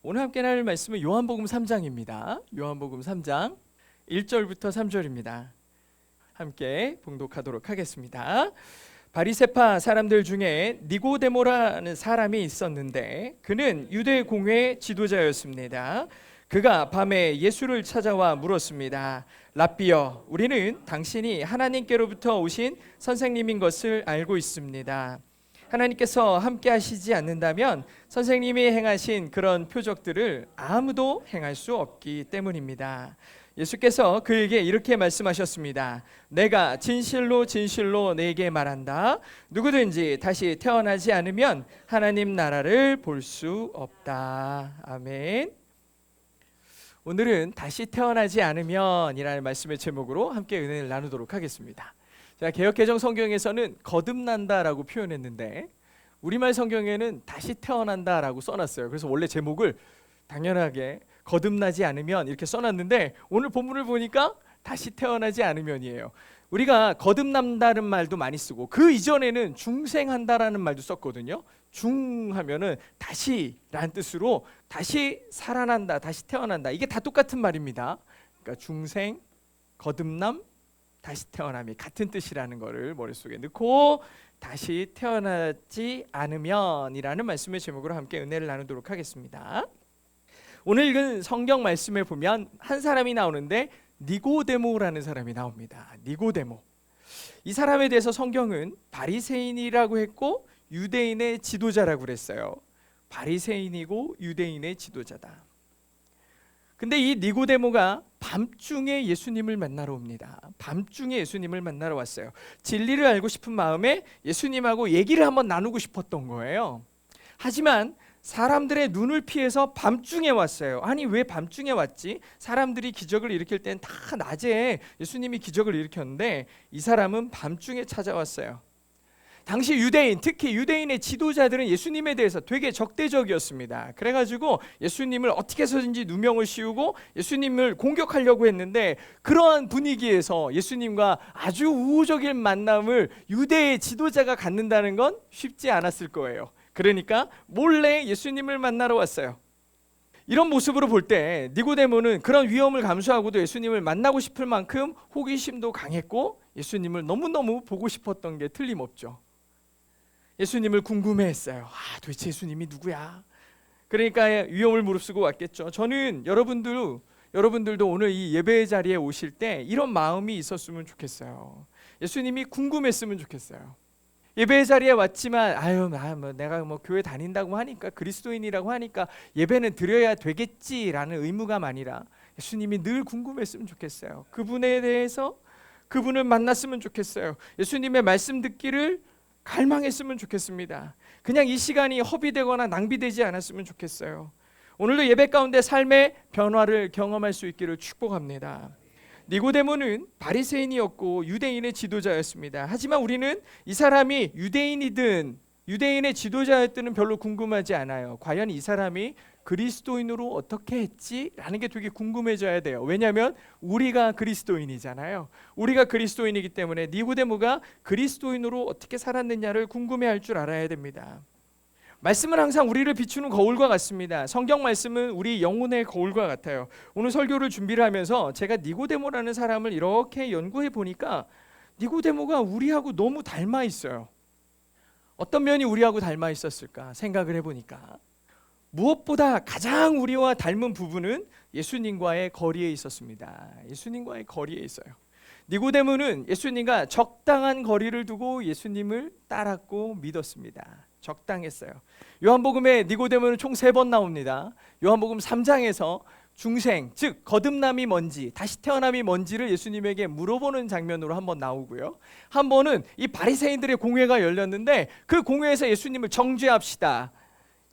오늘 함께 나눌 말씀은 요한복음 3장입니다. 요한복음 3장 1절부터 3절입니다. 함께 봉독하도록 하겠습니다. 바리새파 사람들 중에 니고데모라는 사람이 있었는데 그는 유대 공회 지도자였습니다. 그가 밤에 예수를 찾아와 물었습니다. 랍비여, 우리는 당신이 하나님께로부터 오신 선생님인 것을 알고 있습니다. 하나님께서 함께 하시지 않는다면 선생님이 행하신 그런 표적들을 아무도 행할 수 없기 때문입니다. 예수께서 그에게 이렇게 말씀하셨습니다. 내가 진실로 진실로 네게 말한다. 누구든지 다시 태어나지 않으면 하나님 나라를 볼 수 없다. 아멘. 오늘은 다시 태어나지 않으면 이라는 말씀의 제목으로 함께 은혜를 나누도록 하겠습니다. 자, 개역개정 성경에서는 거듭난다라고 표현했는데 우리말 성경에는 다시 태어난다라고 써놨어요. 그래서 원래 제목을 당연하게 거듭나지 않으면 이렇게 써놨는데 오늘 본문을 보니까 다시 태어나지 않으면이에요. 우리가 거듭난다는 말도 많이 쓰고 그 이전에는 중생한다라는 말도 썼거든요. 중하면은 다시라는 뜻으로 다시 살아난다, 다시 태어난다. 이게 다 똑같은 말입니다. 그러니까 중생, 거듭남, 다시 태어남이 같은 뜻이라는 것을 머릿속에 넣고 다시 태어나지 않으면이라는 말씀의 제목으로 함께 은혜를 나누도록 하겠습니다. 오늘 읽은 성경 말씀에 보면 한 사람이 나오는데 니고데모라는 사람이 나옵니다. 니고데모. 이 사람에 대해서 성경은 바리새인이라고 했고 유대인의 지도자라고 그랬어요. 바리새인이고 유대인의 지도자다. 근데 이 니고데모가 밤중에 예수님을 만나러 옵니다. 밤중에 예수님을 만나러 왔어요. 진리를 알고 싶은 마음에 예수님하고 얘기를 한번 나누고 싶었던 거예요. 하지만 사람들의 눈을 피해서 밤중에 왔어요. 아니 왜 밤중에 왔지? 사람들이 기적을 일으킬 땐 다 낮에 예수님이 기적을 일으켰는데 이 사람은 밤중에 찾아왔어요. 당시 유대인, 특히 유대인의 지도자들은 예수님에 대해서 되게 적대적이었습니다. 그래가지고 예수님을 어떻게 해서든지 누명을 씌우고 예수님을 공격하려고 했는데 그러한 분위기에서 예수님과 아주 우호적인 만남을 유대의 지도자가 갖는다는 건 쉽지 않았을 거예요. 그러니까 몰래 예수님을 만나러 왔어요. 이런 모습으로 볼 때 니고데모는 그런 위험을 감수하고도 예수님을 만나고 싶을 만큼 호기심도 강했고 예수님을 너무너무 보고 싶었던 게 틀림없죠. 예수님을 궁금해했어요. 도대체 예수님이 누구야? 그러니까 위험을 무릅쓰고 왔겠죠. 저는 여러분들도 오늘 이 예배의 자리에 오실 때 이런 마음이 있었으면 좋겠어요. 예수님이 궁금했으면 좋겠어요. 예배의 자리에 왔지만 내가 교회 다닌다고 하니까 그리스도인이라고 하니까 예배는 드려야 되겠지라는 의무감 아니라 예수님이 늘 궁금했으면 좋겠어요. 그분에 대해서 그분을 만났으면 좋겠어요. 예수님의 말씀 듣기를 갈망했으면 좋겠습니다. 그냥 이 시간이 허비되거나 낭비되지 않았으면 좋겠어요. 오늘도 예배 가운데 삶의 변화를 경험할 수 있기를 축복합니다. 니고데모는 바리새인이었고 유대인의 지도자였습니다. 하지만 우리는 이 사람이 유대인이든 유대인의 지도자였든 별로 궁금하지 않아요. 과연 이 사람이 그리스도인으로 어떻게 했지? 라는 게 되게 궁금해져야 돼요. 왜냐하면 우리가 그리스도인이잖아요. 우리가 그리스도인이기 때문에 니고데모가 그리스도인으로 어떻게 살았느냐를 궁금해할 줄 알아야 됩니다. 말씀은 항상 우리를 비추는 거울과 같습니다. 성경 말씀은 우리 영혼의 거울과 같아요. 오늘 설교를 준비를 하면서 제가 니고데모라는 사람을 이렇게 연구해 보니까 니고데모가 우리하고 너무 닮아 있어요. 어떤 면이 우리하고 닮아 있었을까 생각을 해보니까 무엇보다 가장 우리와 닮은 부분은 예수님과의 거리에 있었습니다. 예수님과의 거리에 있어요. 니고데모는 예수님과 적당한 거리를 두고 예수님을 따랐고 믿었습니다. 적당했어요. 요한복음에 니고데모는 총 3번 나옵니다. 요한복음 3장에서 중생, 즉 거듭남이 뭔지, 다시 태어남이 뭔지를 예수님에게 물어보는 장면으로 한번 나오고요. 한 번은 이 바리새인들의 공회가 열렸는데 그 공회에서 예수님을 정죄합시다.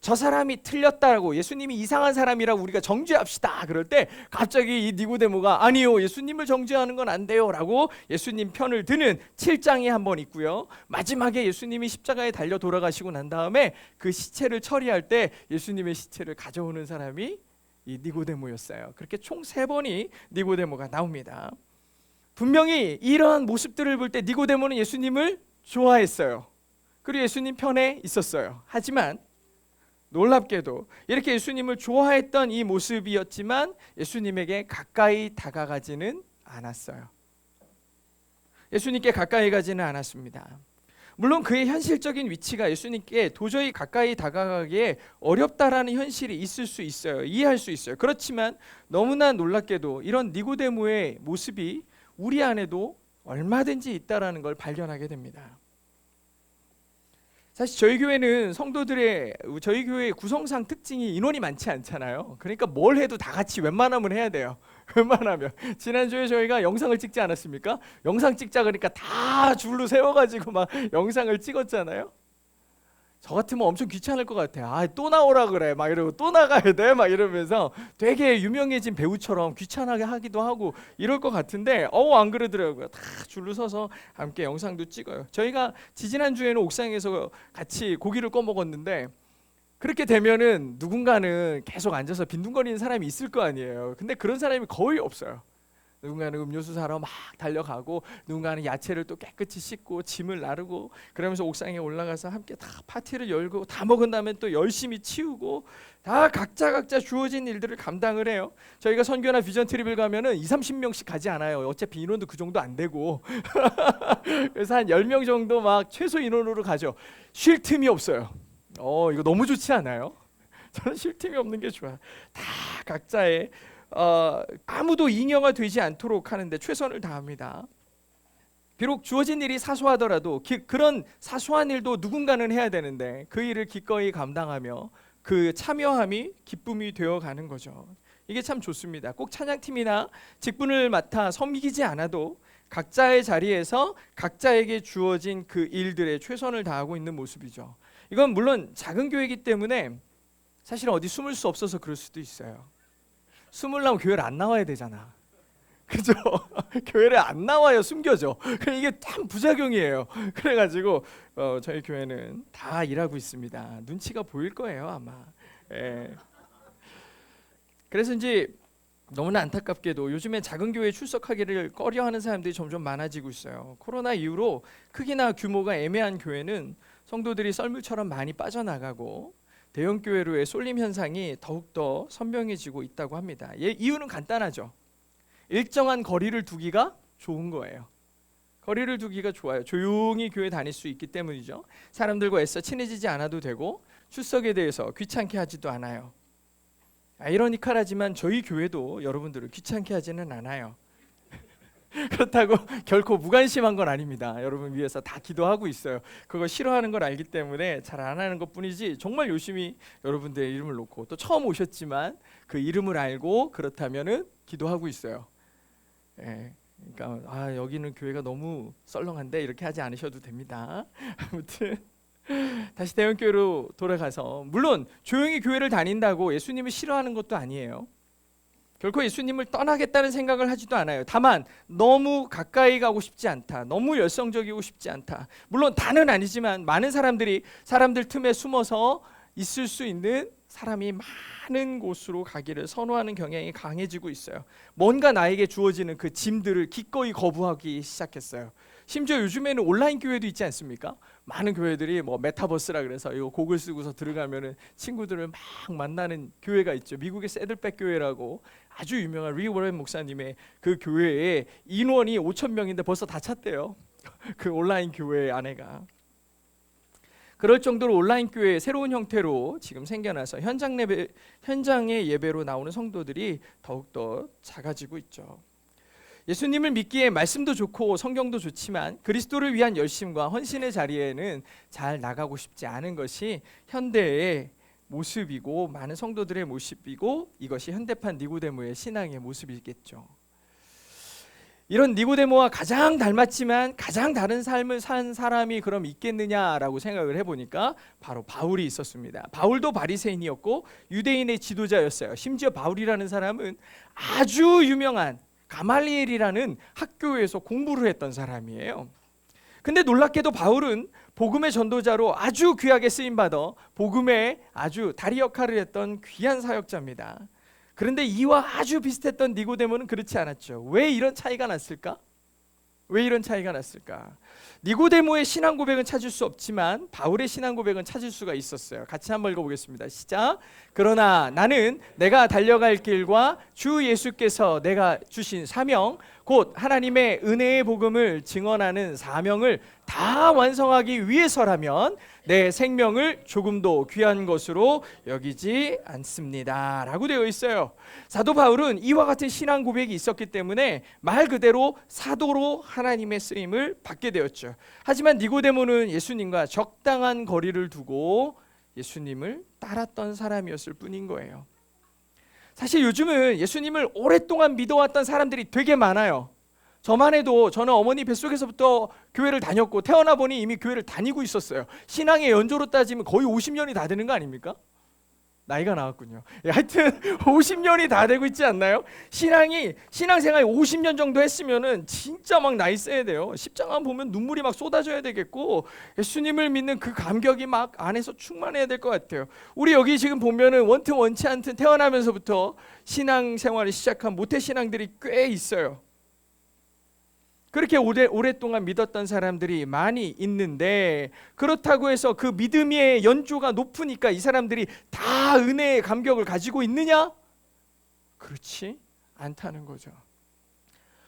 저 사람이 틀렸다고, 예수님이 이상한 사람이라고 우리가 정죄합시다. 그럴 때 갑자기 이 니고데모가 아니요, 예수님을 정죄하는 건 안 돼요 라고 예수님 편을 드는 7장이 한 번 있고요. 마지막에 예수님이 십자가에 달려 돌아가시고 난 다음에 그 시체를 처리할 때 예수님의 시체를 가져오는 사람이 이 니고데모였어요. 그렇게 총 3번이 니고데모가 나옵니다. 분명히 이러한 모습들을 볼 때 니고데모는 예수님을 좋아했어요. 그리고 예수님 편에 있었어요. 하지만 놀랍게도 이렇게 예수님을 좋아했던 이 모습이었지만 예수님에게 가까이 다가가지는 않았어요. 예수님께 가까이 가지는 않았습니다. 물론 그의 현실적인 위치가 예수님께 도저히 가까이 다가가기에 어렵다라는 현실이 있을 수 있어요. 이해할 수 있어요. 그렇지만 너무나 놀랍게도 이런 니고데모의 모습이 우리 안에도 얼마든지 있다라는 걸 발견하게 됩니다. 사실 저희 교회는 저희 교회의 구성상 특징이 인원이 많지 않잖아요. 그러니까 뭘 해도 다 같이 웬만하면 해야 돼요. 웬만하면. 지난주에 저희가 영상을 찍지 않았습니까? 영상 찍자 그러니까 다 줄로 세워가지고 막 영상을 찍었잖아요. 저 같으면 엄청 귀찮을 것 같아요. 또 나오라 그래 막 이러고 또 나가야 돼 막 이러면서 되게 유명해진 배우처럼 귀찮게 하기도 하고 이럴 것 같은데 안 그러더라고요. 다 줄로 서서 함께 영상도 찍어요. 저희가 지지난주에는 옥상에서 같이 고기를 꺼 먹었는데 그렇게 되면은 누군가는 계속 앉아서 빈둥거리는 사람이 있을 거 아니에요. 근데 그런 사람이 거의 없어요. 누군가는 음료수 사러 막 달려가고 누군가는 야채를 또 깨끗이 씻고 짐을 나르고 그러면서 옥상에 올라가서 함께 다 파티를 열고 다 먹은 다음에 또 열심히 치우고 다 각자 주어진 일들을 감당을 해요. 저희가 선교나 비전 트립을 가면은 20-30명씩 가지 않아요. 어차피 인원도 그 정도 안 되고 그래서 한 10명 정도 막 최소 인원으로 가죠. 쉴 틈이 없어요. 이거 너무 좋지 않아요? 저는 쉴 틈이 없는 게 좋아요. 다 각자의 아무도 잉여가 되지 않도록 하는데 최선을 다합니다. 비록 주어진 일이 사소하더라도 그런 사소한 일도 누군가는 해야 되는데 그 일을 기꺼이 감당하며 그 참여함이 기쁨이 되어가는 거죠. 이게 참 좋습니다. 꼭 찬양팀이나 직분을 맡아 섬기지 않아도 각자의 자리에서 각자에게 주어진 그 일들에 최선을 다하고 있는 모습이죠. 이건 물론 작은 교회이기 때문에 사실 어디 숨을 수 없어서 그럴 수도 있어요. 숨으려면 교회를 안 나와야 되잖아. 그죠? 교회를 안 나와야 숨겨져. 이게 참 부작용이에요. 그래가지고 저희 교회는 다 일하고 있습니다. 눈치가 보일 거예요 아마. 그래서 이제 너무나 안타깝게도 요즘에 작은 교회에 출석하기를 꺼려하는 사람들이 점점 많아지고 있어요. 코로나 이후로 크기나 규모가 애매한 교회는 성도들이 썰물처럼 많이 빠져나가고 대형 교회로의 쏠림 현상이 더욱더 선명해지고 있다고 합니다. 이유는 간단하죠. 일정한 거리를 두기가 좋은 거예요. 거리를 두기가 좋아요. 조용히 교회 다닐 수 있기 때문이죠. 사람들과 애써 친해지지 않아도 되고 출석에 대해서 귀찮게 하지도 않아요. 아이러니컬하지만 저희 교회도 여러분들을 귀찮게 하지는 않아요. 그렇다고 결코 무관심한 건 아닙니다. 여러분 위해서 다 기도하고 있어요. 그거 싫어하는 걸 알기 때문에 잘 안 하는 것뿐이지 정말 열심히 여러분들의 이름을 놓고 또 처음 오셨지만 그 이름을 알고 그렇다면은 기도하고 있어요. 그러니까 여기는 교회가 너무 썰렁한데 이렇게 하지 않으셔도 됩니다. 아무튼 다시 대형교회로 돌아가서 물론 조용히 교회를 다닌다고 예수님을 싫어하는 것도 아니에요. 결코 예수님을 떠나겠다는 생각을 하지도 않아요. 다만 너무 가까이 가고 싶지 않다. 너무 열성적이고 싶지 않다. 물론 다는 아니지만 많은 사람들 틈에 숨어서 있을 수 있는 사람이 많은 곳으로 가기를 선호하는 경향이 강해지고 있어요. 뭔가 나에게 주어지는 그 짐들을 기꺼이 거부하기 시작했어요. 심지어 요즘에는 온라인 교회도 있지 않습니까? 많은 교회들이 뭐 메타버스라 그래서 이거 곡을 쓰고서 들어가면은 친구들을 막 만나는 교회가 있죠. 미국의 새들백 교회라고 아주 유명한 리 워렌 목사님의 그 교회에 인원이 5,000명인데 벌써 다 찼대요. 그 온라인 교회 안에가. 그럴 정도로 온라인 교회의 새로운 형태로 지금 생겨나서 현장의 예배로 나오는 성도들이 더욱더 작아지고 있죠. 예수님을 믿기에 말씀도 좋고 성경도 좋지만 그리스도를 위한 열심과 헌신의 자리에는 잘 나가고 싶지 않은 것이 현대의 모습이고 많은 성도들의 모습이고 이것이 현대판 니고데모의 신앙의 모습이겠죠. 이런 니고데모와 가장 닮았지만 가장 다른 삶을 산 사람이 그럼 있겠느냐라고 생각을 해보니까 바로 바울이 있었습니다. 바울도 바리새인이었고 유대인의 지도자였어요. 심지어 바울이라는 사람은 아주 유명한 가말리엘이라는 학교에서 공부를 했던 사람이에요. 근데 놀랍게도 바울은 복음의 전도자로 아주 귀하게 쓰임받아 복음의 아주 다리 역할을 했던 귀한 사역자입니다. 그런데 이와 아주 비슷했던 니고데모는 그렇지 않았죠. 왜 이런 차이가 났을까? 왜 이런 차이가 났을까? 니고데모의 신앙 고백은 찾을 수 없지만 바울의 신앙 고백은 찾을 수가 있었어요. 같이 한번 읽어보겠습니다. 시작. 그러나 나는 내가 달려갈 길과 주 예수께서 내가 주신 사명 곧 하나님의 은혜의 복음을 증언하는 사명을 다 완성하기 위해서라면 내 생명을 조금도 귀한 것으로 여기지 않습니다 라고 되어 있어요. 사도 바울은 이와 같은 신앙 고백이 있었기 때문에 말 그대로 사도로 하나님의 쓰임을 받게 되었죠. 하지만 니고데모는 예수님과 적당한 거리를 두고 예수님을 따랐던 사람이었을 뿐인 거예요. 사실 요즘은 예수님을 오랫동안 믿어왔던 사람들이 되게 많아요. 저만 해도 저는 어머니 뱃속에서부터 교회를 다녔고 태어나 보니 이미 교회를 다니고 있었어요. 신앙의 연조로 따지면 거의 50년이 다 되는 거 아닙니까? 나이가 나왔군요. 하여튼 50년이 다 되고 있지 않나요? 신앙생활 50년 정도 했으면은 진짜 막 나이 써야 돼요. 십자가 보면 눈물이 막 쏟아져야 되겠고 예수님을 믿는 그 감격이 막 안에서 충만해야 될 것 같아요. 우리 여기 지금 보면은 원튼 원치 않든 태어나면서부터 신앙생활을 시작한 모태신앙들이 꽤 있어요. 그렇게 오랫동안 믿었던 사람들이 많이 있는데 그렇다고 해서 그 믿음의 연조가 높으니까 이 사람들이 다 은혜의 감격을 가지고 있느냐? 그렇지 않다는 거죠.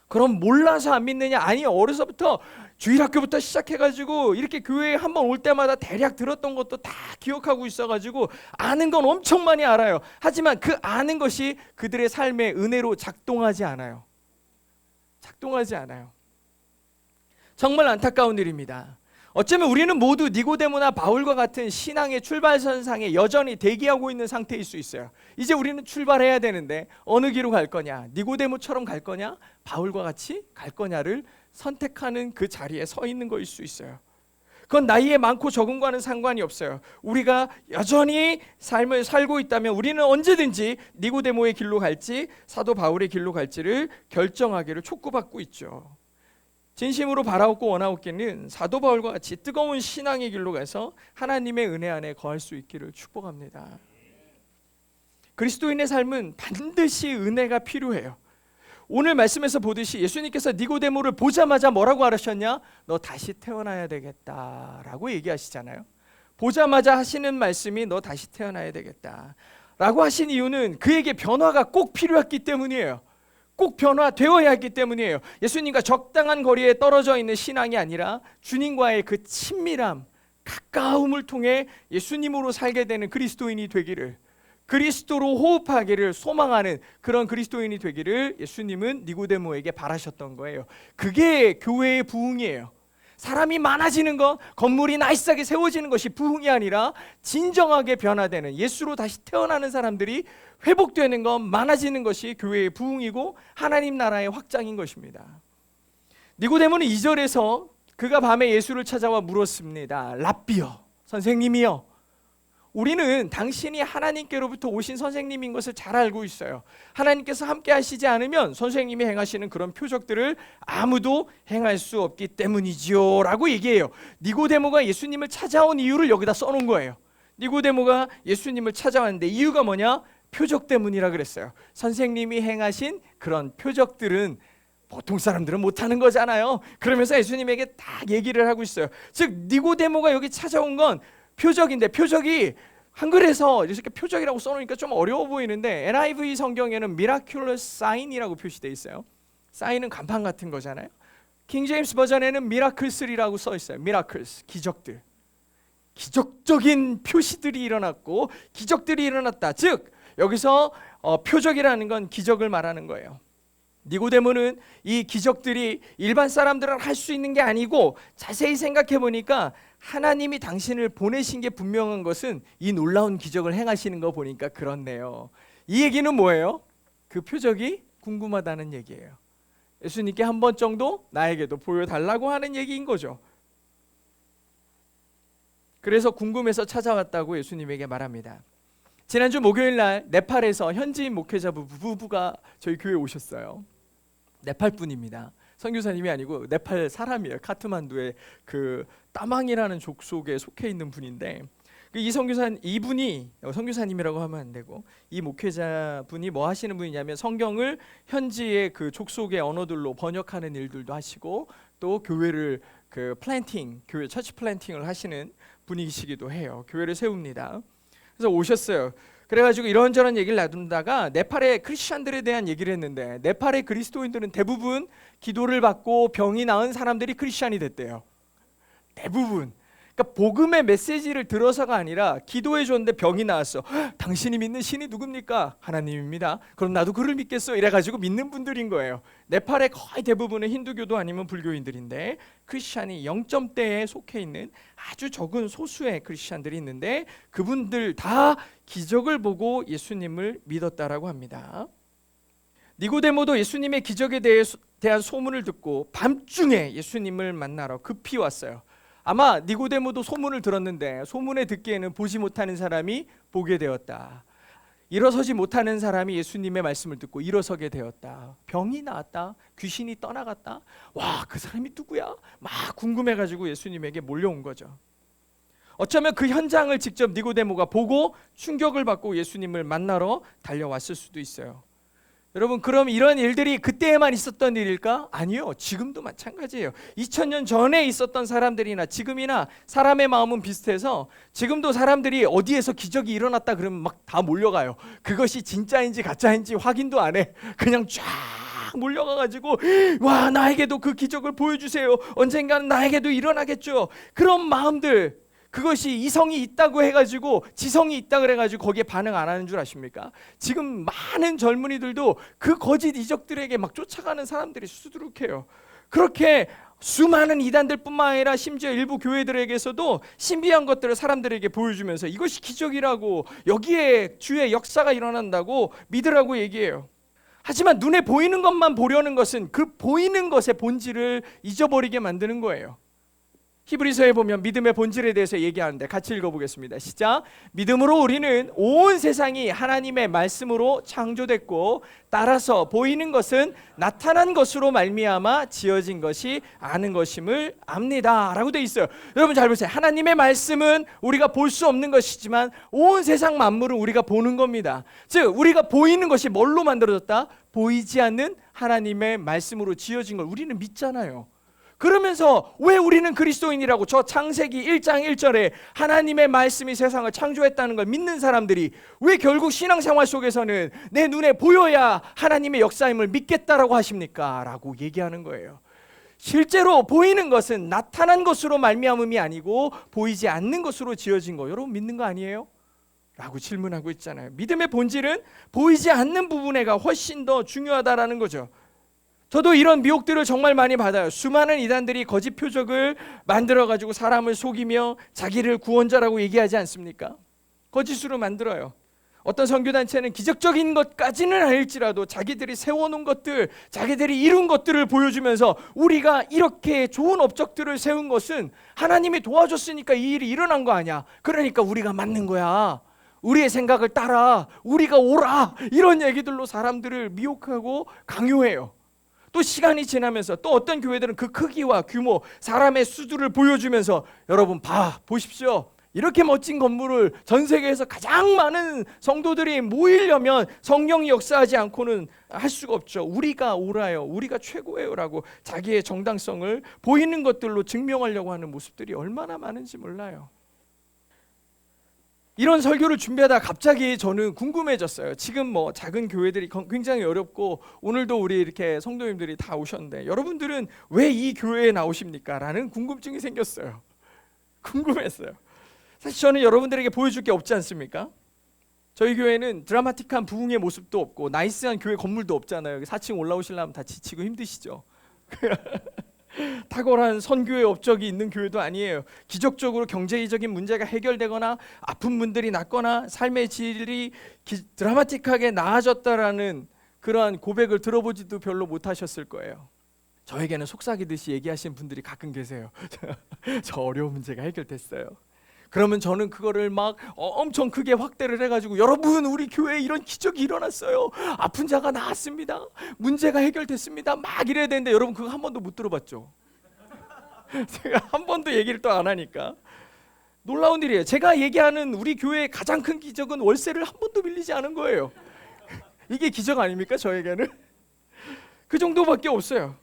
그럼 몰라서 안 믿느냐? 아니, 어려서부터 주일학교부터 시작해가지고 이렇게 교회에 한번 올 때마다 대략 들었던 것도 다 기억하고 있어가지고 아는 건 엄청 많이 알아요. 하지만 그 아는 것이 그들의 삶의 은혜로 작동하지 않아요. 작동하지 않아요. 정말 안타까운 일입니다. 어쩌면 우리는 모두 니고데모나 바울과 같은 신앙의 출발선상에 여전히 대기하고 있는 상태일 수 있어요. 이제 우리는 출발해야 되는데 어느 길로 갈 거냐? 니고데모처럼 갈 거냐? 바울과 같이 갈 거냐를 선택하는 그 자리에 서 있는 거일 수 있어요. 그건 나이에 많고 적음과는 상관이 없어요. 우리가 여전히 삶을 살고 있다면 우리는 언제든지 니고데모의 길로 갈지 사도 바울의 길로 갈지를 결정하기를 촉구받고 있죠. 진심으로 바라옵고 원하옵기는 사도 바울과 같이 뜨거운 신앙의 길로 가서 하나님의 은혜 안에 거할 수 있기를 축복합니다. 그리스도인의 삶은 반드시 은혜가 필요해요. 오늘 말씀에서 보듯이 예수님께서 니고데모를 보자마자 뭐라고 하셨냐? 너 다시 태어나야 되겠다라고 얘기하시잖아요. 보자마자 하시는 말씀이 너 다시 태어나야 되겠다라고 하신 이유는 그에게 변화가 꼭 필요했기 때문이에요. 꼭 변화되어야 했기 때문이에요. 예수님과 적당한 거리에 떨어져 있는 신앙이 아니라 주님과의 그 친밀함, 가까움을 통해 예수님으로 살게 되는 그리스도인이 되기를, 그리스도로 호흡하기를 소망하는 그런 그리스도인이 되기를 예수님은 니고데모에게 바라셨던 거예요. 그게 교회의 부흥이에요. 사람이 많아지는 것, 건물이 나이스하게 세워지는 것이 부흥이 아니라 진정하게 변화되는 예수로 다시 태어나는 사람들이 회복되는 것, 많아지는 것이 교회의 부흥이고 하나님 나라의 확장인 것입니다. 니고데모는 2절에서 그가 밤에 예수를 찾아와 물었습니다. 랍비여, 선생님이여, 우리는 당신이 하나님께로부터 오신 선생님인 것을 잘 알고 있어요. 하나님께서 함께 하시지 않으면 선생님이 행하시는 그런 표적들을 아무도 행할 수 없기 때문이지요 라고 얘기해요. 니고데모가 예수님을 찾아온 이유를 여기다 써놓은 거예요. 니고데모가 예수님을 찾아왔는데 이유가 뭐냐? 표적 때문이라 그랬어요. 선생님이 행하신 그런 표적들은 보통 사람들은 못하는 거잖아요. 그러면서 예수님에게 딱 얘기를 하고 있어요. 즉 니고데모가 여기 찾아온 건 표적인데, 표적이 한글에서 이렇게 표적이라고 써놓으니까 좀 어려워 보이는데 NIV 성경에는 miraculous sign이라고 표시되어 있어요. 사인은 간판 같은 거잖아요. 킹제임스 버전에는 miracles라고 써 있어요. miracles, 기적들. 기적적인 표시들이 일어났고 기적들이 일어났다. 즉 여기서 표적이라는 건 기적을 말하는 거예요. 니고데모는 이 기적들이 일반 사람들은 할 수 있는 게 아니고 자세히 생각해 보니까 하나님이 당신을 보내신 게 분명한 것은 이 놀라운 기적을 행하시는 거 보니까 그렇네요. 이 얘기는 뭐예요? 그 표적이 궁금하다는 얘기예요. 예수님께 한 번 정도 나에게도 보여달라고 하는 얘기인 거죠. 그래서 궁금해서 찾아왔다고 예수님에게 말합니다. 지난주 목요일 날 네팔에서 현지인 목회자 부부가 저희 교회에 오셨어요. 네팔 분입니다. 선교사님이 아니고 네팔 사람이에요. 카트만두의 그 따망이라는 족속에 속해 있는 분인데 이 선교사 이분이 선교사님이라고 하면 안 되고 이 목회자분이 뭐 하시는 분이냐면 성경을 현지의 그 족속의 언어들로 번역하는 일들도 하시고 또 교회를 그 플랜팅, 교회 처치 플랜팅을 하시는 분이시기도 해요. 교회를 세웁니다. 그래서 오셨어요. 그래가지고 이런저런 얘기를 나눈다가 네팔의 크리스천들에 대한 얘기를 했는데 네팔의 그리스도인들은 대부분 기도를 받고 병이 나은 사람들이 크리스천이 됐대요. 대부분. 그러니까 복음의 메시지를 들어서가 아니라 기도해 줬는데 병이 나왔어. 당신이 믿는 신이 누굽니까? 하나님입니다. 그럼 나도 그를 믿겠어. 이래가지고 믿는 분들인 거예요. 네팔의 거의 대부분은 힌두교도 아니면 불교인들인데 크리스천이 0점대에 속해 있는 아주 적은 소수의 크리스천들이 있는데 그분들 다 기적을 보고 예수님을 믿었다라고 합니다. 니고데모도 예수님의 기적에 대한 소문을 듣고 밤중에 예수님을 만나러 급히 왔어요. 아마 니고데모도 소문을 들었는데 소문에 듣기에는 보지 못하는 사람이 보게 되었다. 일어서지 못하는 사람이 예수님의 말씀을 듣고 일어서게 되었다. 병이 나았다. 귀신이 떠나갔다. 와, 그 사람이 누구야? 막 궁금해가지고 예수님에게 몰려온 거죠. 어쩌면 그 현장을 직접 니고데모가 보고 충격을 받고 예수님을 만나러 달려왔을 수도 있어요. 여러분, 그럼 이런 일들이 그때에만 있었던 일일까? 아니요. 지금도 마찬가지예요. 2000년 전에 있었던 사람들이나 지금이나 사람의 마음은 비슷해서 지금도 사람들이 어디에서 기적이 일어났다 그러면 막 다 몰려가요. 그것이 진짜인지 가짜인지 확인도 안 해. 그냥 쫙 몰려가가지고 와, 나에게도 그 기적을 보여주세요. 언젠가는 나에게도 일어나겠죠. 그런 마음들, 그것이 이성이 있다고 해가지고 지성이 있다 그래가지고 거기에 반응 안 하는 줄 아십니까? 지금 많은 젊은이들도 그 거짓 이적들에게 막 쫓아가는 사람들이 수두룩해요. 그렇게 수많은 이단들뿐만 아니라 심지어 일부 교회들에게서도 신비한 것들을 사람들에게 보여주면서 이것이 기적이라고, 여기에 주의 역사가 일어난다고 믿으라고 얘기해요. 하지만 눈에 보이는 것만 보려는 것은 그 보이는 것의 본질을 잊어버리게 만드는 거예요. 히브리서에 보면 믿음의 본질에 대해서 얘기하는데 같이 읽어보겠습니다. 시작. 믿음으로 우리는 온 세상이 하나님의 말씀으로 창조됐고 따라서 보이는 것은 나타난 것으로 말미암아 지어진 것이 아는 것임을 압니다 라고 돼 있어요. 여러분 잘 보세요. 하나님의 말씀은 우리가 볼 수 없는 것이지만 온 세상 만물은 우리가 보는 겁니다. 즉 우리가 보이는 것이 뭘로 만들어졌다? 보이지 않는 하나님의 말씀으로 지어진 걸 우리는 믿잖아요. 그러면서 왜 우리는 그리스도인이라고 저 창세기 1장 1절에 하나님의 말씀이 세상을 창조했다는 걸 믿는 사람들이 왜 결국 신앙생활 속에서는 내 눈에 보여야 하나님의 역사임을 믿겠다라고 하십니까? 라고 얘기하는 거예요. 실제로 보이는 것은 나타난 것으로 말미암음이 아니고 보이지 않는 것으로 지어진 거, 여러분 믿는 거 아니에요? 라고 질문하고 있잖아요. 믿음의 본질은 보이지 않는 부분에가 훨씬 더 중요하다라는 거죠. 저도 이런 미혹들을 정말 많이 받아요. 수많은 이단들이 거짓 표적을 만들어가지고 사람을 속이며 자기를 구원자라고 얘기하지 않습니까? 거짓으로 만들어요. 어떤 선교단체는 기적적인 것까지는 아닐지라도 자기들이 세워놓은 것들, 자기들이 이룬 것들을 보여주면서 우리가 이렇게 좋은 업적들을 세운 것은 하나님이 도와줬으니까 이 일이 일어난 거 아니야. 그러니까 우리가 맞는 거야. 우리의 생각을 따라, 우리가 옳아. 이런 얘기들로 사람들을 미혹하고 강요해요. 또 시간이 지나면서 또 어떤 교회들은 그 크기와 규모, 사람의 수준을 보여주면서 여러분 보십시오. 이렇게 멋진 건물을 전 세계에서 가장 많은 성도들이 모이려면 성령이 역사하지 않고는 할 수가 없죠. 우리가 옳아요. 우리가 최고예요 라고 자기의 정당성을 보이는 것들로 증명하려고 하는 모습들이 얼마나 많은지 몰라요. 이런 설교를 준비하다가 갑자기 저는 궁금해졌어요. 지금 뭐 작은 교회들이 굉장히 어렵고 오늘도 우리 이렇게 성도님들이 다 오셨는데 여러분들은 왜 이 교회에 나오십니까? 라는 궁금증이 생겼어요. 궁금했어요. 사실 저는 여러분들에게 보여줄 게 없지 않습니까? 저희 교회는 드라마틱한 부흥의 모습도 없고 나이스한 교회 건물도 없잖아요. 4층 올라오시려면 다 지치고 힘드시죠. 탁월한 선교의 업적이 있는 교회도 아니에요. 기적적으로 경제적인 문제가 해결되거나 아픈 분들이 낫거나 삶의 질이 드라마틱하게 나아졌다라는 그러한 고백을 들어보지도 별로 못하셨을 거예요. 저에게는 속삭이듯이 얘기하시는 분들이 가끔 계세요. 저 어려운 문제가 해결됐어요. 그러면 저는 그거를 막 엄청 크게 확대를 해가지고 여러분 우리 교회에 이런 기적이 일어났어요. 아픈 자가 나았습니다. 문제가 해결됐습니다. 막 이래야 되는데 여러분 그거 한 번도 못 들어봤죠. 제가 한 번도 얘기를 또 안 하니까. 놀라운 일이에요. 제가 얘기하는 우리 교회의 가장 큰 기적은 월세를 한 번도 빌리지 않은 거예요. 이게 기적 아닙니까? 저에게는 그 정도밖에 없어요.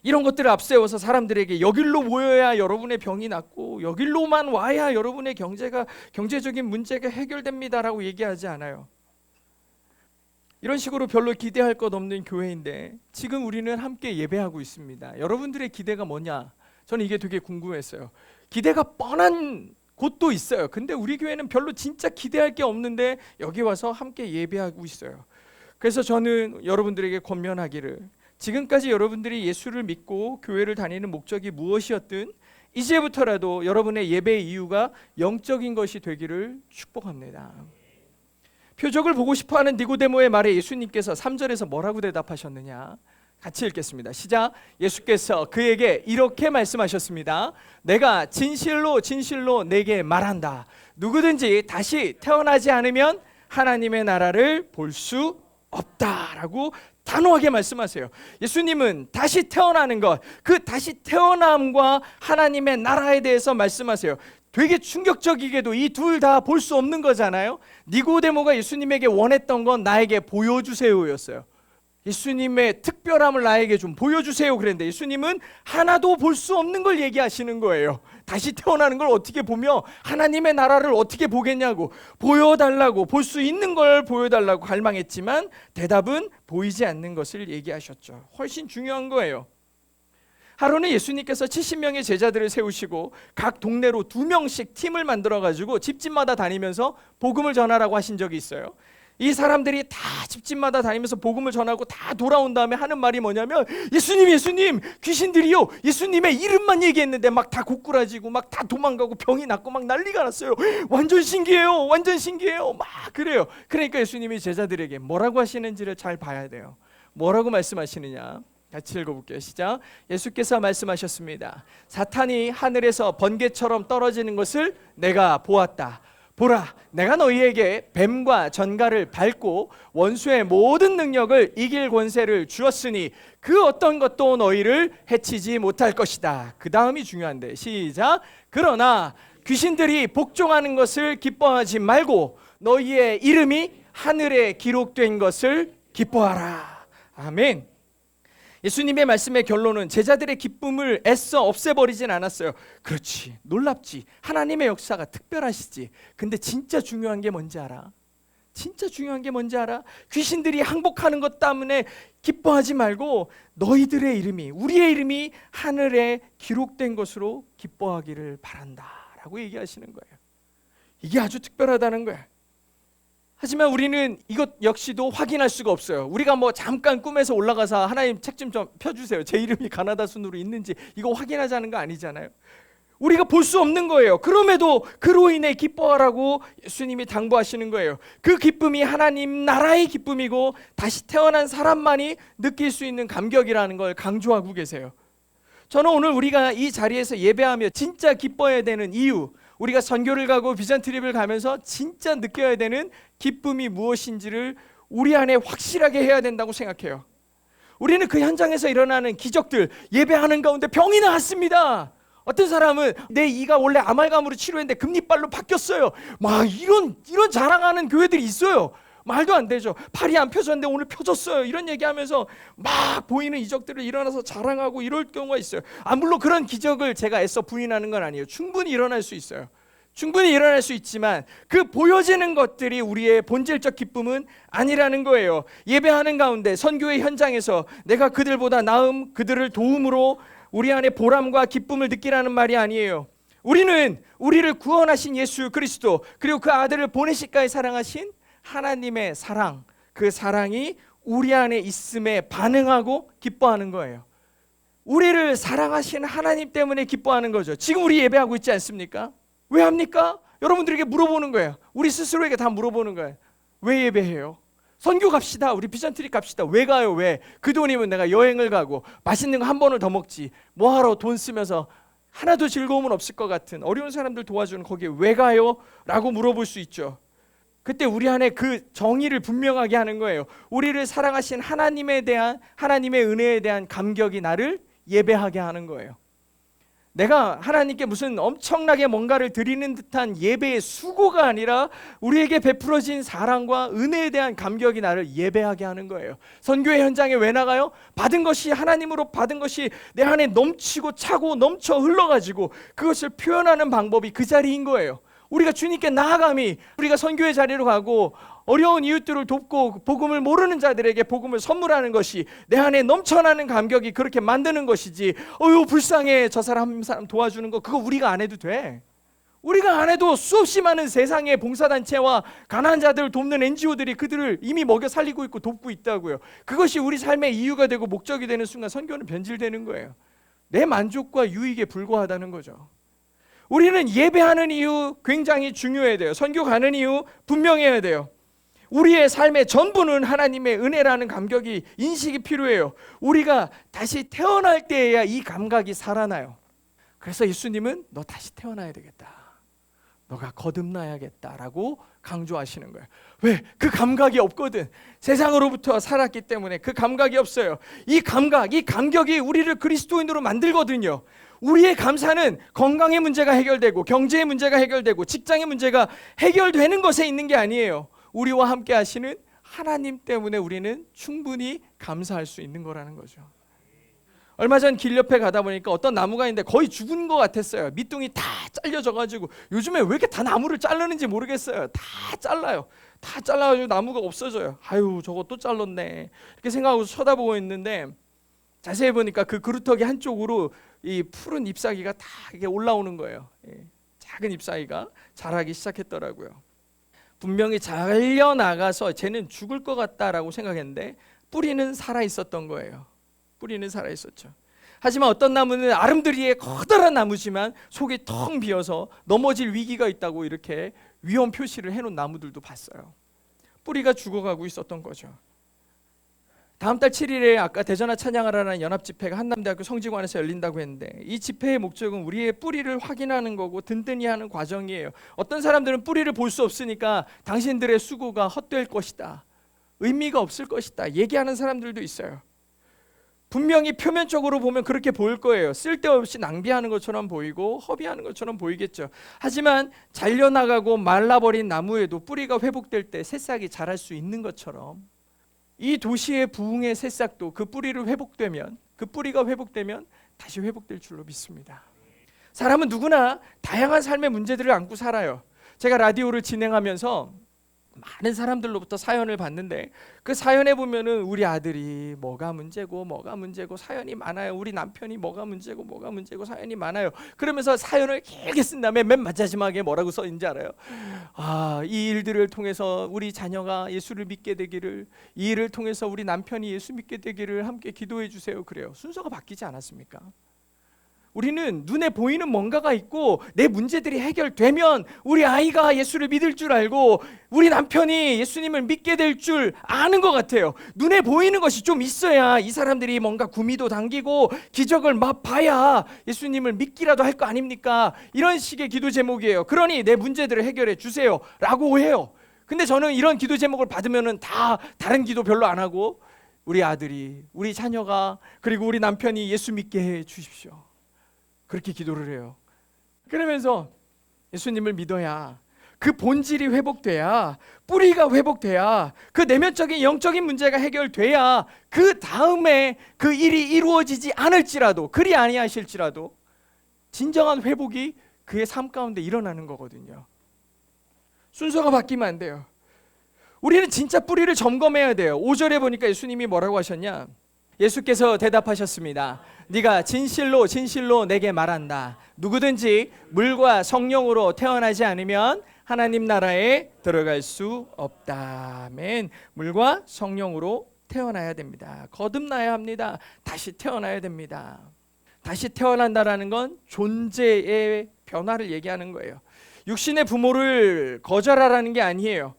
이런 것들을 앞세워서 사람들에게 여길로 모여야 여러분의 병이 낫고 여길로만 와야 여러분의 경제적인 문제가 해결됩니다라고 얘기하지 않아요. 이런 식으로 별로 기대할 것 없는 교회인데 지금 우리는 함께 예배하고 있습니다. 여러분들의 기대가 뭐냐? 저는 이게 되게 궁금했어요. 기대가 뻔한 곳도 있어요. 근데 우리 교회는 별로 진짜 기대할 게 없는데 여기 와서 함께 예배하고 있어요. 그래서 저는 여러분들에게 권면하기를, 지금까지 여러분들이 예수를 믿고 교회를 다니는 목적이 무엇이었든 이제부터라도 여러분의 예배의 이유가 영적인 것이 되기를 축복합니다. 표적을 보고 싶어하는 니고데모의 말에 예수님께서 3절에서 뭐라고 대답하셨느냐? 같이 읽겠습니다. 시작. 예수께서 그에게 이렇게 말씀하셨습니다. 내가 진실로 진실로 내게 말한다. 누구든지 다시 태어나지 않으면 하나님의 나라를 볼 수 없다라고 단호하게 말씀하세요. 예수님은 다시 태어나는 것, 그 다시 태어남과 하나님의 나라에 대해서 말씀하세요. 되게 충격적이게도 이 둘 다 볼 수 없는 거잖아요. 니고데모가 예수님에게 원했던 건 나에게 보여주세요였어요. 예수님의 특별함을 나에게 좀 보여주세요 그랬는데 예수님은 하나도 볼 수 없는 걸 얘기하시는 거예요. 다시 태어나는 걸 어떻게 보며 하나님의 나라를 어떻게 보겠냐고, 보여달라고, 볼 수 있는 걸 보여달라고 갈망했지만 대답은 보이지 않는 것을 얘기하셨죠. 훨씬 중요한 거예요. 하루는 예수님께서 70명의 제자들을 세우시고 각 동네로 2명씩 팀을 만들어가지고 집집마다 다니면서 복음을 전하라고 하신 적이 있어요. 이 사람들이 다 집집마다 다니면서 복음을 전하고 다 돌아온 다음에 하는 말이 뭐냐면, 예수님 귀신들이요 예수님의 이름만 얘기했는데 막 다 고꾸라지고 막 다 도망가고 병이 났고 막 난리가 났어요. 완전 신기해요 막 그래요. 그러니까 예수님이 제자들에게 뭐라고 하시는지를 잘 봐야 돼요. 뭐라고 말씀하시느냐, 같이 읽어볼게요. 시작. 예수께서 말씀하셨습니다. 사탄이 하늘에서 번개처럼 떨어지는 것을 내가 보았다. 보라, 내가 너희에게 뱀과 전갈을 밟고 원수의 모든 능력을 이길 권세를 주었으니 그 어떤 것도 너희를 해치지 못할 것이다. 그 다음이 중요한데, 시작. 그러나 귀신들이 복종하는 것을 기뻐하지 말고 너희의 이름이 하늘에 기록된 것을 기뻐하라. 아멘. 예수님의 말씀의 결론은 제자들의 기쁨을 애써 없애버리진 않았어요. 그렇지, 놀랍지, 하나님의 역사가 특별하시지. 근데 진짜 중요한 게 뭔지 알아? 진짜 중요한 게 뭔지 알아? 귀신들이 항복하는 것 때문에 기뻐하지 말고 너희들의 이름이, 우리의 이름이 하늘에 기록된 것으로 기뻐하기를 바란다 라고 얘기하시는 거예요. 이게 아주 특별하다는 거야. 하지만 우리는 이것 역시도 확인할 수가 없어요. 우리가 뭐 잠깐 꿈에서 올라가서 하나님 책 좀 펴주세요, 제 이름이 가나다 순으로 있는지, 이거 확인하자는 거 아니잖아요. 우리가 볼 수 없는 거예요. 그럼에도 그로 인해 기뻐하라고 예수님이 당부하시는 거예요. 그 기쁨이 하나님 나라의 기쁨이고 다시 태어난 사람만이 느낄 수 있는 감격이라는 걸 강조하고 계세요. 저는 오늘 우리가 이 자리에서 예배하며 진짜 기뻐해야 되는 이유, 우리가 선교를 가고 비전 트립을 가면서 진짜 느껴야 되는 기쁨이 무엇인지를 우리 안에 확실하게 해야 된다고 생각해요. 우리는 그 현장에서 일어나는 기적들, 예배하는 가운데 병이 나았습니다. 어떤 사람은 내 이가 원래 아말감으로 치료했는데 금리빨로 바뀌었어요. 막 이런 자랑하는 교회들이 있어요. 말도 안 되죠. 팔이 안 펴졌는데 오늘 펴졌어요. 이런 얘기하면서 막 보이는 이적들을 일어나서 자랑하고 이럴 경우가 있어요. 물론 그런 기적을 제가 애써 부인하는 건 아니에요. 충분히 일어날 수 있어요. 충분히 일어날 수 있지만 그 보여지는 것들이 우리의 본질적 기쁨은 아니라는 거예요. 예배하는 가운데 선교의 현장에서 내가 그들보다 나음, 그들을 도움으로 우리 안에 보람과 기쁨을 느끼라는 말이 아니에요. 우리는 우리를 구원하신 예수 그리스도, 그리고 그 아들을 보내시기까지 사랑하신 하나님의 사랑, 그 사랑이 우리 안에 있음에 반응하고 기뻐하는 거예요. 우리를 사랑하신 하나님 때문에 기뻐하는 거죠. 지금 우리 예배하고 있지 않습니까? 왜 합니까? 여러분들에게 물어보는 거예요. 우리 스스로에게 다 물어보는 거예요. 왜 예배해요? 선교 갑시다. 우리 비전 트립 갑시다. 왜 가요? 왜? 그 돈이면 내가 여행을 가고 맛있는 거 한 번을 더 먹지, 뭐하러 돈 쓰면서 하나도 즐거움은 없을 것 같은 어려운 사람들 도와주는 거기에 왜 가요? 라고 물어볼 수 있죠. 그때 우리 안에 그 정의를 분명하게 하는 거예요. 우리를 사랑하신 하나님에 대한, 하나님의 은혜에 대한 감격이 나를 예배하게 하는 거예요. 내가 하나님께 무슨 엄청나게 뭔가를 드리는 듯한 예배의 수고가 아니라 우리에게 베풀어진 사랑과 은혜에 대한 감격이 나를 예배하게 하는 거예요. 선교의 현장에 왜 나가요? 받은 것이, 하나님으로 받은 것이 내 안에 넘치고 차고 넘쳐 흘러가지고 그것을 표현하는 방법이 그 자리인 거예요. 우리가 주님께 나아감이, 우리가 선교의 자리로 가고 어려운 이웃들을 돕고 복음을 모르는 자들에게 복음을 선물하는 것이 내 안에 넘쳐나는 감격이 그렇게 만드는 것이지, 어휴 불쌍해 저 사람 한 사람 도와주는 거, 그거 우리가 안 해도 돼. 우리가 안 해도 수없이 많은 세상의 봉사단체와 가난한 자들을 돕는 NGO들이 그들을 이미 먹여 살리고 있고 돕고 있다고요. 그것이 우리 삶의 이유가 되고 목적이 되는 순간 선교는 변질되는 거예요. 내 만족과 유익에 불과하다는 거죠. 우리는 예배하는 이유 굉장히 중요해야 돼요. 선교 가는 이유 분명해야 돼요. 우리의 삶의 전부는 하나님의 은혜라는 감격이, 인식이 필요해요. 우리가 다시 태어날 때에야 이 감각이 살아나요. 그래서 예수님은 너 다시 태어나야 되겠다, 너가 거듭나야겠다라고 강조하시는 거예요. 왜? 그 감각이 없거든. 세상으로부터 살았기 때문에 그 감각이 없어요. 이 감각, 이 감격이 우리를 그리스도인으로 만들거든요. 우리의 감사는 건강의 문제가 해결되고 경제의 문제가 해결되고 직장의 문제가 해결되는 것에 있는 게 아니에요. 우리와 함께 하시는 하나님 때문에 우리는 충분히 감사할 수 있는 거라는 거죠. 얼마 전 길 옆에 가다 보니까 어떤 나무가 있는데 거의 죽은 것 같았어요. 밑둥이 다 잘려져가지고. 요즘에 왜 이렇게 다 나무를 자르는지 모르겠어요. 다 잘라요. 다 잘라가지고 나무가 없어져요. 아유 저거 또 잘랐네 이렇게 생각하고 쳐다보고 있는데, 자세히 보니까 그 그루터기 한쪽으로 이 푸른 잎사귀가 다 이게 올라오는 거예요. 작은 잎사귀가 자라기 시작했더라고요. 분명히 잘려나가서 쟤는 죽을 것 같다라고 생각했는데 뿌리는 살아있었던 거예요. 뿌리는 살아있었죠. 하지만 어떤 나무는 아름드리에 커다란 나무지만 속이 텅 비어서 넘어질 위기가 있다고 이렇게 위험 표시를 해놓은 나무들도 봤어요. 뿌리가 죽어가고 있었던 거죠. 다음 달 7일에 아까 대전화 찬양하라는 연합집회가 한남대학교 성지관에서 열린다고 했는데, 이 집회의 목적은 우리의 뿌리를 확인하는 거고 든든히 하는 과정이에요. 어떤 사람들은 뿌리를 볼 수 없으니까 당신들의 수고가 헛될 것이다, 의미가 없을 것이다 얘기하는 사람들도 있어요. 분명히 표면적으로 보면 그렇게 보일 거예요. 쓸데없이 낭비하는 것처럼 보이고 허비하는 것처럼 보이겠죠. 하지만 잘려나가고 말라버린 나무에도 뿌리가 회복될 때 새싹이 자랄 수 있는 것처럼, 이 도시의 부흥의 새싹도 그 뿌리가 회복되면 다시 회복될 줄로 믿습니다. 사람은 누구나 다양한 삶의 문제들을 안고 살아요. 제가 라디오를 진행하면서 많은 사람들로부터 사연을 받는데, 그 사연에 보면은 우리 아들이 뭐가 문제고 사연이 많아요. 우리 남편이 뭐가 문제고 사연이 많아요. 그러면서 사연을 길게 쓴 다음에 맨 마지막에 뭐라고 써 있는지 알아요? 이 일들을 통해서 우리 자녀가 예수를 믿게 되기를, 이 일을 통해서 우리 남편이 예수 믿게 되기를 함께 기도해 주세요. 그래요. 순서가 바뀌지 않았습니까? 우리는 눈에 보이는 뭔가가 있고 내 문제들이 해결되면 우리 아이가 예수를 믿을 줄 알고 우리 남편이 예수님을 믿게 될 줄 아는 것 같아요. 눈에 보이는 것이 좀 있어야 이 사람들이 뭔가 구미도 당기고 기적을 맛봐야 예수님을 믿기라도 할 거 아닙니까? 이런 식의 기도 제목이에요. 그러니 내 문제들을 해결해 주세요 라고 해요. 근데 저는 이런 기도 제목을 받으면은 다 다른 기도 별로 안 하고, 우리 아들이, 우리 자녀가, 그리고 우리 남편이 예수 믿게 해 주십시오, 그렇게 기도를 해요. 그러면서 예수님을 믿어야 그 본질이 회복돼야, 뿌리가 회복돼야, 그 내면적인 영적인 문제가 해결돼야 그 다음에 그 일이 이루어지지 않을지라도, 그리 아니하실지라도 진정한 회복이 그의 삶 가운데 일어나는 거거든요. 순서가 바뀌면 안 돼요. 우리는 진짜 뿌리를 점검해야 돼요. 5절에 보니까 예수님이 뭐라고 하셨냐? 예수께서 대답하셨습니다. 네가 진실로 진실로 내게 말한다. 누구든지 물과 성령으로 태어나지 않으면 하나님 나라에 들어갈 수 없다. 아멘. 물과 성령으로 태어나야 됩니다. 거듭나야 합니다. 다시 태어나야 됩니다. 다시 태어난다라는 건 존재의 변화를 얘기하는 거예요. 육신의 부모를 거절하라는 게 아니에요.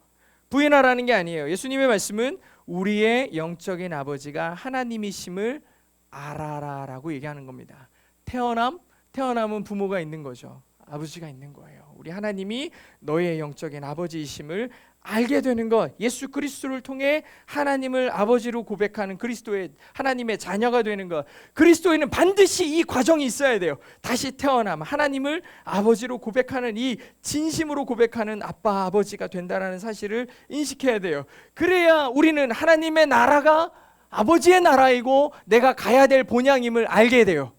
부인하라는 게 아니에요. 예수님의 말씀은 우리의 영적인 아버지가 하나님이심을 알아라라고 얘기하는 겁니다. 태어남은 부모가 있는 거죠. 아버지가 있는 거예요. 우리 하나님이 너의 영적인 아버지이심을 알게 되는 것, 예수 그리스도를 통해 하나님을 아버지로 고백하는 그리스도의 하나님의 자녀가 되는 것, 그리스도에는 반드시 이 과정이 있어야 돼요. 다시 태어남, 하나님을 아버지로 고백하는, 이 진심으로 고백하는 아빠 아버지가 된다는 사실을 인식해야 돼요. 그래야 우리는 하나님의 나라가 아버지의 나라이고 내가 가야 될 본향임을 알게 돼요.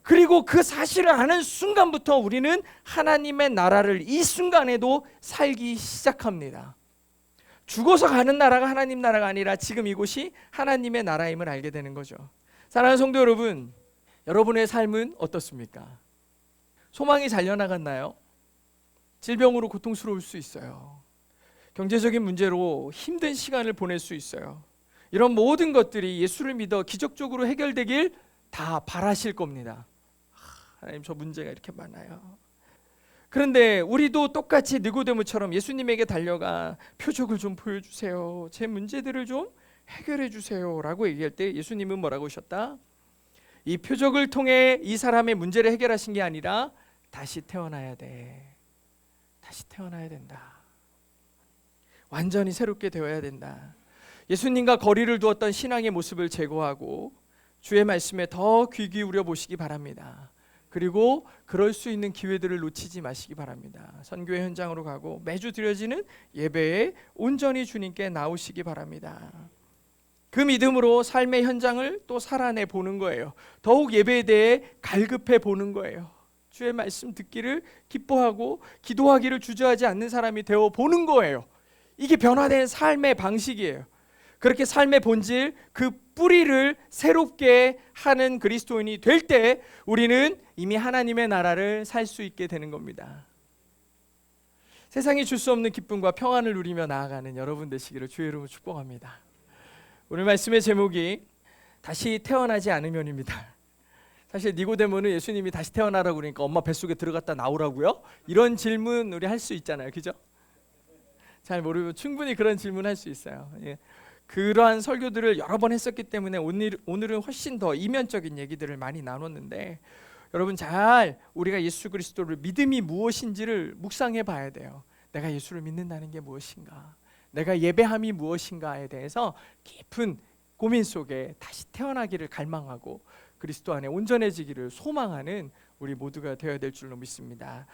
그리고 그 사실을 아는 순간부터 우리는 하나님의 나라를 이 순간에도 살기 시작합니다. 죽어서 가는 나라가 하나님 나라가 아니라 지금 이곳이 하나님의 나라임을 알게 되는 거죠. 사랑하는 성도 여러분, 여러분의 삶은 어떻습니까? 소망이 잘려나갔나요? 질병으로 고통스러울 수 있어요. 경제적인 문제로 힘든 시간을 보낼 수 있어요. 이런 모든 것들이 예수를 믿어 기적적으로 해결되길 다 바라실 겁니다. 하나님, 저 문제가 이렇게 많아요. 그런데 우리도 똑같이 니고데모처럼 예수님에게 달려가 표적을 좀 보여주세요, 제 문제들을 좀 해결해 주세요 라고 얘기할 때 예수님은 뭐라고 하셨다? 이 표적을 통해 이 사람의 문제를 해결하신 게 아니라 다시 태어나야 돼. 다시 태어나야 된다. 완전히 새롭게 되어야 된다. 예수님과 거리를 두었던 신앙의 모습을 제거하고 주의 말씀에 더 귀 기울여 보시기 바랍니다. 그리고 그럴 수 있는 기회들을 놓치지 마시기 바랍니다. 선교의 현장으로 가고 매주 드려지는 예배에 온전히 주님께 나오시기 바랍니다. 그 믿음으로 삶의 현장을 또 살아내 보는 거예요. 더욱 예배에 대해 갈급해 보는 거예요. 주의 말씀 듣기를 기뻐하고 기도하기를 주저하지 않는 사람이 되어 보는 거예요. 이게 변화된 삶의 방식이에요. 그렇게 삶의 본질, 그 뿌리를 새롭게 하는 그리스도인이 될 때 우리는 이미 하나님의 나라를 살 수 있게 되는 겁니다. 세상이 줄 수 없는 기쁨과 평안을 누리며 나아가는 여러분 되시기를 주의 이름으로 축복합니다. 오늘 말씀의 제목이 다시 태어나지 않으면입니다. 사실 니고데모는 예수님이 다시 태어나라고 그러니까 엄마 뱃속에 들어갔다 나오라고요? 이런 질문 우리 할 수 있잖아요. 그죠? 잘 모르면 충분히 그런 질문 할 수 있어요. 예. 그러한 설교들을 여러 번 했었기 때문에 오늘은 훨씬 더 이면적인 얘기들을 많이 나눴는데, 여러분 잘 우리가 예수 그리스도를 믿음이 무엇인지를 묵상해 봐야 돼요. 내가 예수를 믿는다는 게 무엇인가, 내가 예배함이 무엇인가에 대해서 깊은 고민 속에 다시 태어나기를 갈망하고 그리스도 안에 온전해지기를 소망하는 우리 모두가 되어야 될 줄로 믿습니다.